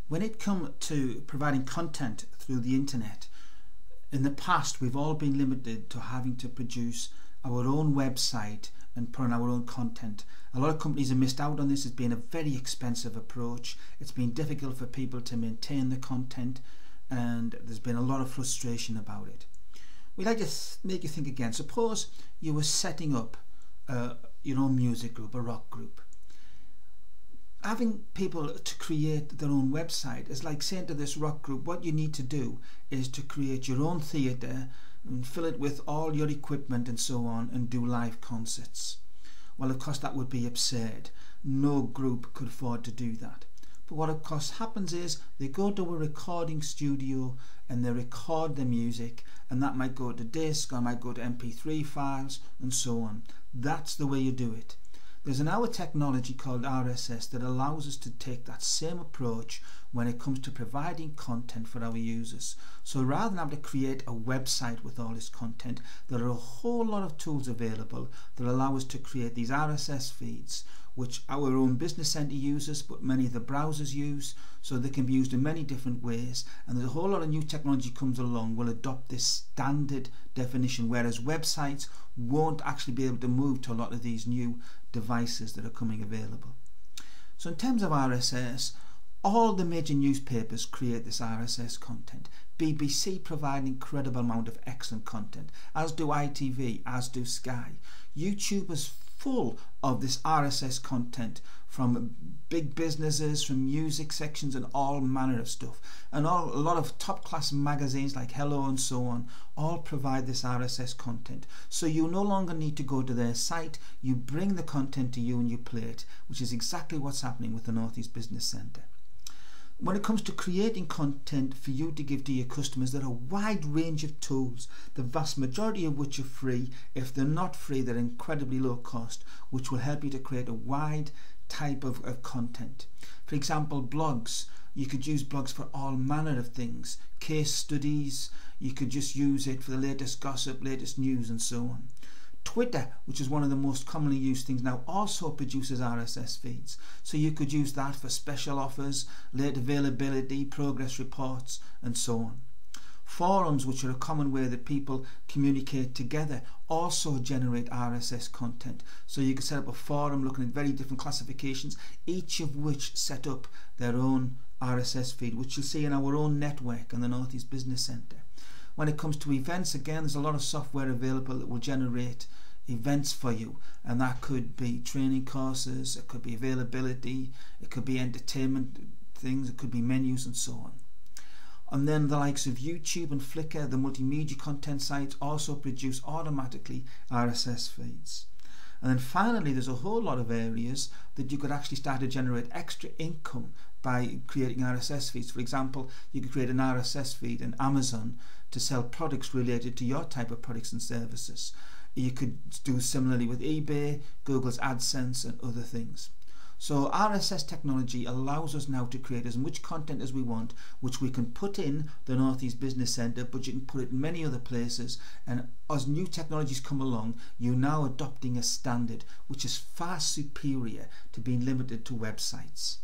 When it comes to providing content through the internet, in the past we've all been limited to having to produce our own website and put on our own content. A lot of companies have missed out on this. It's been a very expensive approach. It's been difficult for people to maintain the content, and there's been a lot of frustration about it. We'd like to make you think again. Suppose you were setting up your own music group, a rock group. Having people to create their own website is like saying to this rock group, what you need to do is to create your own theatre and fill it with all your equipment and so on, and do live concerts. Well, of course that would be absurd. No group could afford to do that. But what of course happens is they go to a recording studio and they record the music, and that might go to disc or might go to MP3 files and so on. That's the way you do it. There's now a technology called RSS that allows us to take that same approach when it comes to providing content for our users. So rather than having to create a website with all this content, there are a whole lot of tools available that allow us to create these RSS feeds, which our own Business Center uses, but many of the browsers use, so they can be used in many different ways. And there's a whole lot of new technology comes along will adopt this standard definition, whereas websites won't actually be able to move to a lot of these new devices that are coming available. So in terms of RSS, all the major newspapers create this RSS content. BBC provide an incredible amount of excellent content, as do ITV, as do Sky. YouTube is full of this RSS content from big businesses, from music sections and all manner of stuff. And a lot of top class magazines like Hello and so on all provide this RSS content. So you no longer need to go to their site, you bring the content to you and you play it, which is exactly what's happening with the North East Business Centre. When it comes to creating content for you to give to your customers, there are a wide range of tools, the vast majority of which are free. If they're not free, they're incredibly low cost, which will help you to create a wide type of content. For example, blogs. You could use blogs for all manner of things. Case studies, you could just use it for the latest gossip, latest news and so on. Twitter, which is one of the most commonly used things now, also produces RSS feeds. So you could use that for special offers, late availability, progress reports and so on. Forums, which are a common way that people communicate together, also generate RSS content. So you could set up a forum looking at very different classifications, each of which set up their own RSS feed, which you'll see in our own network and the North East Business Centre. When it comes to events, again, there's a lot of software available that will generate events for you, and that could be training courses, it could be availability, it could be entertainment things, it could be menus and so on. And then the likes of YouTube and Flickr, the multimedia content sites, also produce automatically RSS feeds. And then finally, there's a whole lot of areas that you could actually start to generate extra income by creating RSS feeds. For example, you could create an RSS feed in Amazon to sell products related to your type of products and services. You could do similarly with eBay, Google's AdSense and other things. So RSS technology allows us now to create as much content as we want, which we can put in the North East Business Centre, but you can put it in many other places. And as new technologies come along, you're now adopting a standard which is far superior to being limited to websites.